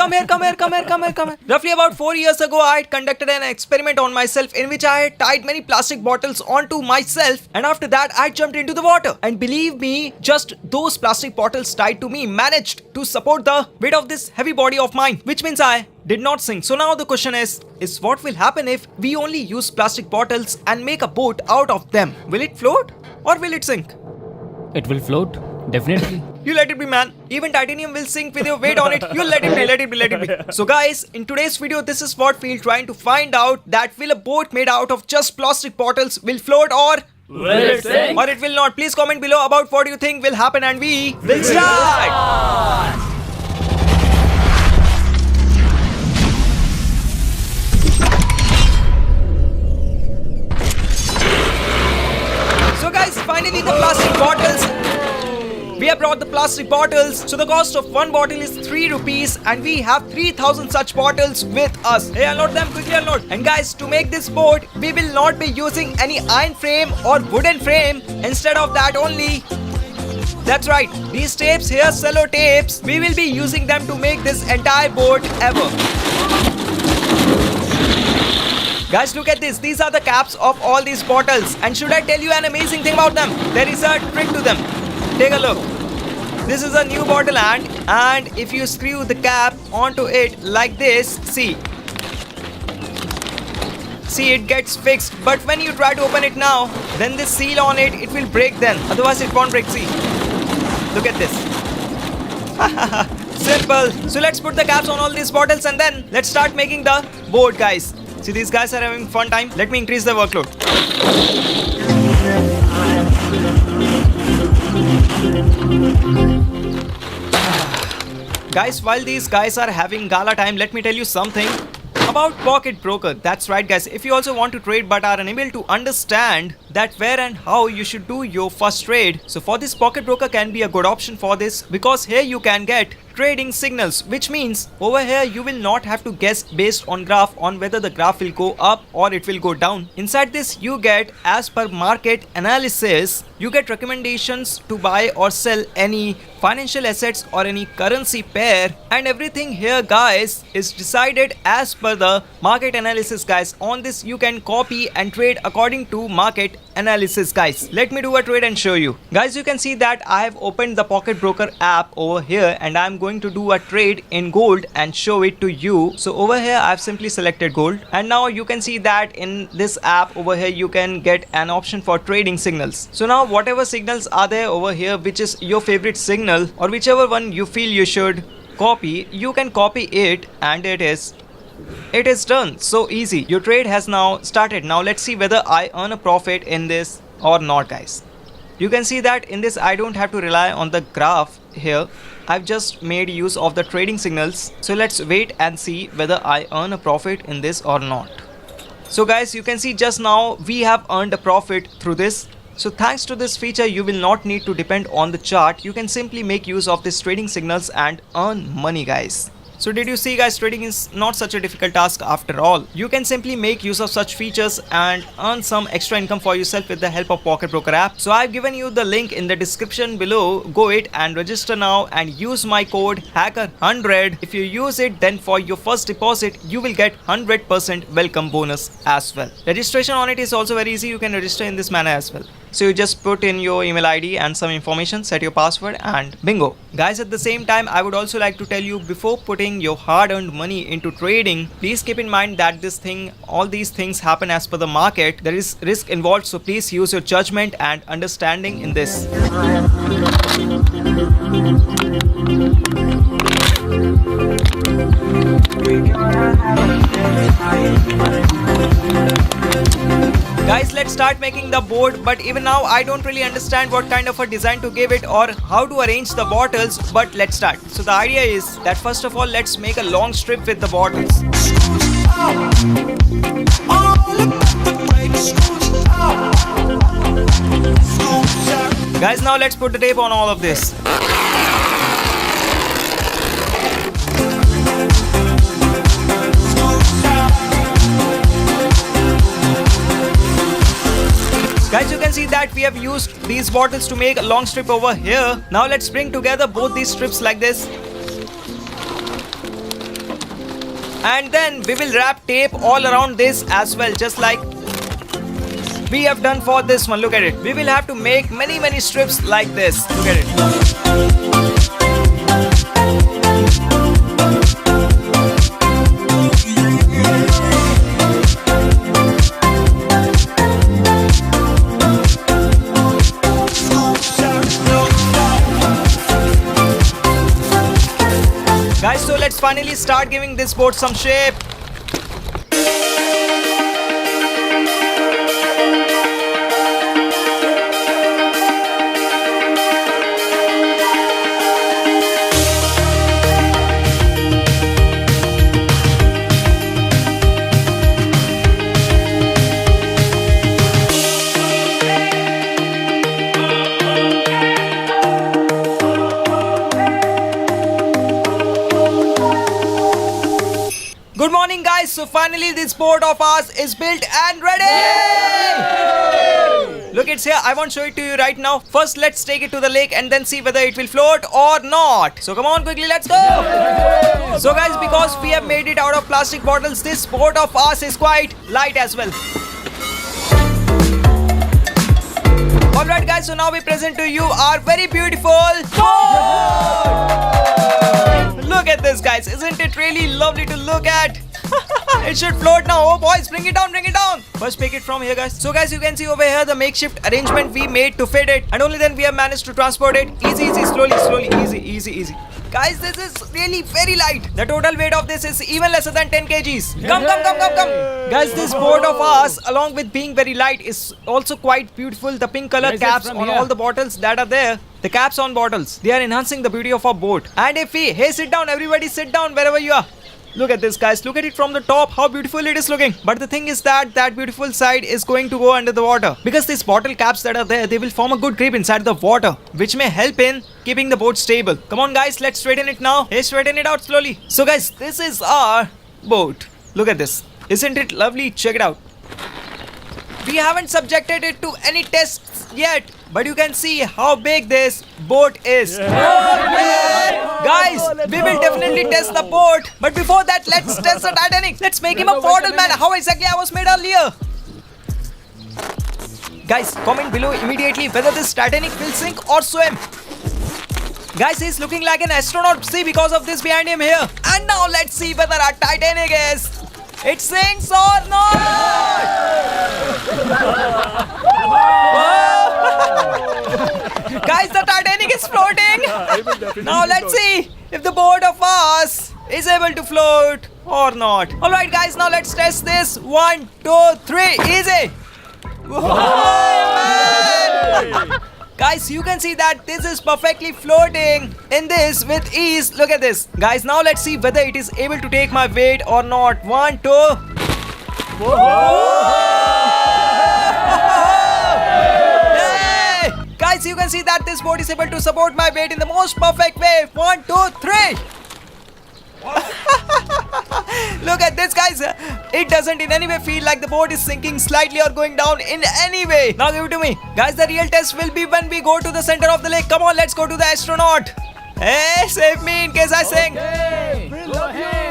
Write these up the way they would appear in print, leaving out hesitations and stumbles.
Come here. Roughly about 4 years ago, I had conducted an experiment on myself in which I had tied many plastic bottles onto myself, and after that, I jumped into the water. And believe me, just those plastic bottles tied to me managed to support the weight of this heavy body of mine, which means I did not sink. So now the question is what will happen if we only use plastic bottles and make a boat out of them? Will it float or will it sink? It will float, definitely. You let it be, man. Even titanium will sink with your weight on it. You let it be. So guys, in today's video, this is what we're trying to find out, that will a boat made out of just plastic bottles will float or Will it sink? Or it will not. Please comment below about what you think will happen and we will start. So guys, finally the plastic bottles. We have brought the plastic bottles. So the cost of one bottle is 3 rupees and we have 3000 such bottles with us. Hey, unload them, quickly unload. And guys, to make this boat, we will not be using any iron frame or wooden frame. Instead of that only, that's right, these tapes here, cello tapes, we will be using them to make this entire boat ever. Guys, look at this. These are the caps of all these bottles. And should I tell you an amazing thing about them? There is a trick to them. Take a look. This is a new bottle and if you screw the cap onto it like this, see it gets fixed. But when you try to open it now, then this seal on it, it will break then. Otherwise it won't break, see. Look at this. Simple. So let's put the caps on all these bottles and then let's start making the boat, guys. See, these guys are having fun time. Let me increase the workload. Guys, while these guys are having gala time, let me tell you something about Pocket Broker. That's right, guys. If you also want to trade but are unable to understand that where and how you should do your first trade, so for this, Pocket Broker can be a good option for this, because here you can get trading signals, which means over here you will not have to guess based on graph on whether the graph will go up or it will go down. Inside this you get, as per market analysis, you get recommendations to buy or sell any financial assets or any currency pair, and everything here, guys, is decided as per the market analysis, guys. On this you can copy and trade according to market analysis, guys. Let me do a trade and show you. Guys, you can see that I have opened the Pocket Broker app over here and I'm going to do a trade in gold and show it to you. So over here I've simply selected gold, and now you can see that in this app over here you can get an option for trading signals. So now whatever signals are there over here, which is your favorite signal or whichever one you feel you should copy, you can copy it and it is done. So easy. Your trade has now started. Now let's see whether I earn a profit in this or not, guys. You can see that in this I don't have to rely on the graph here. I've just made use of the trading signals. So let's wait and see whether I earn a profit in this or not. So guys, you can see just now we have earned a profit through this. So thanks to this feature, you will not need to depend on the chart. You can simply make use of these trading signals and earn money, guys. So did you see, guys, trading is not such a difficult task after all. You can simply make use of such features and earn some extra income for yourself with the help of Pocket Broker app. So I've given you the link in the description below. Go it and register now and use my code HACKER100. If you use it, then for your first deposit, you will get 100% welcome bonus as well. Registration on it is also very easy. You can register in this manner as well. So you just put in your email ID and some information, set your password and bingo. Guys, at the same time, I would also like to tell you, before putting your hard-earned money into trading, please keep in mind that all these things happen as per the market. There is risk involved, so please use your judgment and understanding in this. Guys, let's start making the board, but even now I don't really understand what kind of a design to give it or how to arrange the bottles, but let's start. So the idea is that first of all, let's make a long strip with the bottles. Guys, now let's put the tape on all of this. Guys, you can see that we have used these bottles to make a long strip over here. Now let's bring together both these strips like this. And then we will wrap tape all around this as well, just like we have done for this one. Look at it. We will have to make many strips like this. Look at it. Guys, so let's finally start giving this boat some shape. Good morning, guys. So finally this boat of ours is built and ready. Look, it's here. I won't show it to you right now. First, let's take it to the lake and then see whether it will float or not. So come on, quickly, let's go. So guys, because we have made it out of plastic bottles, this boat of ours is quite light as well. Alright guys, so now we present to you our very beautiful boat. Look at this, guys. Isn't it really lovely to look at? It should float now. Oh boys, bring it down, bring it down. First pick it from here, guys. So guys, you can see over here the makeshift arrangement we made to fit it, and only then we have managed to transport it. Easy, slowly, easy. Guys, this is really very light. The total weight of this is even lesser than 10 kgs. Come. Guys, this boat of ours, along with being very light, is also quite beautiful. The pink color caps on all the bottles that are there. The caps on bottles, they are enhancing the beauty of our boat. And if we, hey, sit down, everybody sit down wherever you are. Look at this, guys. Look at it from the top, how beautiful it is looking. But the thing is that beautiful side is going to go under the water, because these bottle caps that are there, they will form a good grip inside the water, which may help in keeping the boat stable. Come on, guys, let's straighten it now. Hey, straighten it out slowly. So guys, this is our boat. Look at this. Isn't it lovely? Check it out. We haven't subjected it to any tests yet, but you can see how big this boat is. Guys, we will definitely test the boat, but before that, let's test the Titanic. Let's make him a portal man. How exactly I was made earlier. Guys, comment below immediately whether this Titanic will sink or swim. Guys, he's looking like an astronaut. See, because of this behind him here. And now let's see whether our Titanic is. It sinks or not. Guys, the Titanic is floating. Now let's see if the boat of us is able to float or not. Alright guys, now let's test this. 1, 2, 3, easy. Whoa, guys, you can see that this is perfectly floating in this with ease. Look at this. Guys, now let's see whether it is able to take my weight or not. 1, 2. Hey! Guys, you can see that this boat is able to support my weight in the most perfect way. 1, 2, 3. Look at this, guys. It doesn't in any way feel like the boat is sinking slightly or going down in any way. Now give it to me. Guys, the real test will be when we go to the center of the lake. Come on, let's go to the astronaut. Hey, save me in case I sink. Okay, go ahead.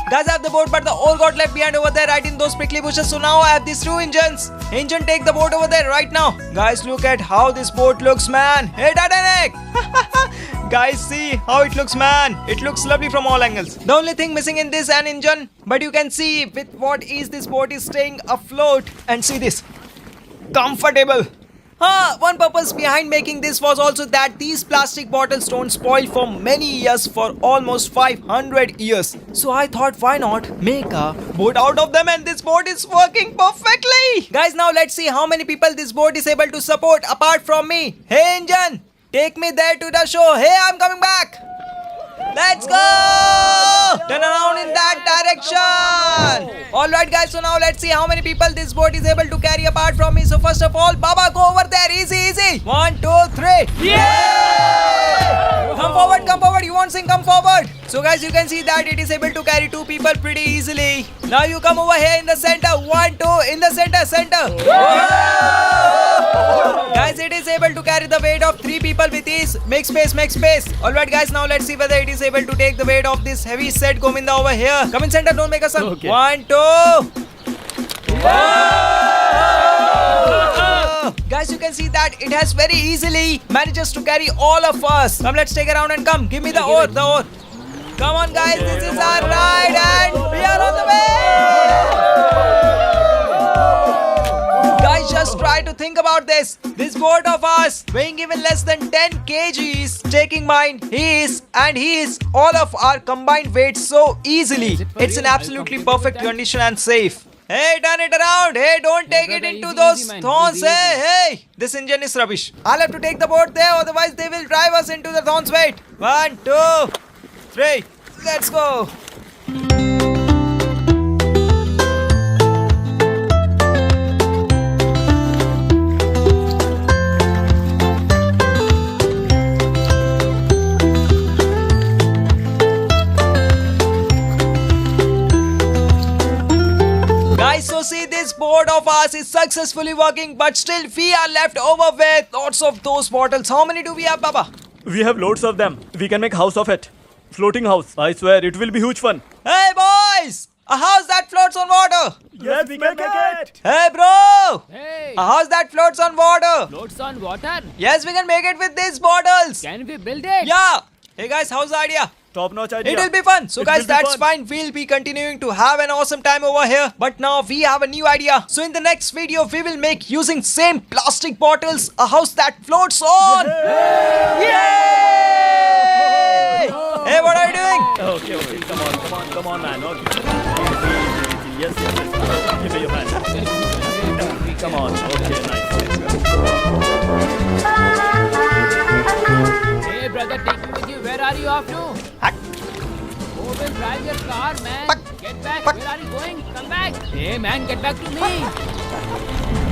Guys, I have the boat, but the oar got left behind over there, right in those prickly bushes. So now I have these 2 engines. Engine, take the boat over there right now. Guys, look at how this boat looks, man. Hey, Titanic! Guys, see how it looks, man. It looks lovely from all angles. The only thing missing in this an engine, but you can see with what ease this boat is staying afloat. And see this. Comfortable. One purpose behind making this was also that these plastic bottles don't spoil for many years, for almost 500 years. So I thought, why not make a boat out of them, and this boat is working perfectly. Guys, now let's see how many people this boat is able to support apart from me. Hey engine, take me there to the show. Hey, I'm coming back. Let's go! Turn around in that direction. Alright guys, so now let's see how many people this boat is able to carry apart from me. So first of all, Baba, go over there. Easy. 1, 2, 3. Yeah! Come forward. You won't sing, come forward. So guys, you can see that it is able to carry 2 people pretty easily. Now you come over here in the center. 1, 2, in the center. Whoa! Guys, it is able to carry the weight of 3 people with ease. Make space, make space. Alright guys, now let's see whether it is able to take the weight of this heavy set Govinda over here. Come in center, don't make a sound. Okay. 1, 2. Guys, you can see that it has very easily manages to carry all of us. Come, let's take a round and come. Give me the oar, the oar. Come on guys, this is our ride and we are on the way. Guys, just try to think about this. This boat of ours weighing even less than 10 kgs, taking mine, his and his, all of our combined weight so easily. Is it for It's in real? I'll absolutely compete with perfect that. condition and safe. Hey, turn it around. Hey, don't take it brother, into easy, those easy, man. thorns. Easy, Hey, this engine is rubbish. I'll have to take the boat there, otherwise they will drive us into the thorns. Wait. 1, 2, 3. Let's go. Guys, so see, this board of ours is successfully working, but still we are left over with lots of those bottles. How many do we have, Baba? We have loads of them. We can make house of it. Floating house. I swear it will be huge fun. Hey, boys! A house that floats on water. Yes, we can make it. Hey, bro! Hey, A house that floats on water. floats on water. Yes, we can make it with these bottles. Can we build it? Yeah. Hey, guys, how's the idea? Top notch idea. It will be fun. So It guys, will be that's fun. fine. We'll be continuing to have an awesome time over here. But now we have a new idea. So in the next video, we will make using same plastic bottles a house that floats on. Yay! Hey, what are you doing? Okay. Come on, man. Okay. Easy. Yes. Give me your hand. Come on. Okay, nice. Hey, brother, take me with you. Where are you off to? Who will drive your car, man? Get back. Where are you going? Come back. Hey, man, get back to me.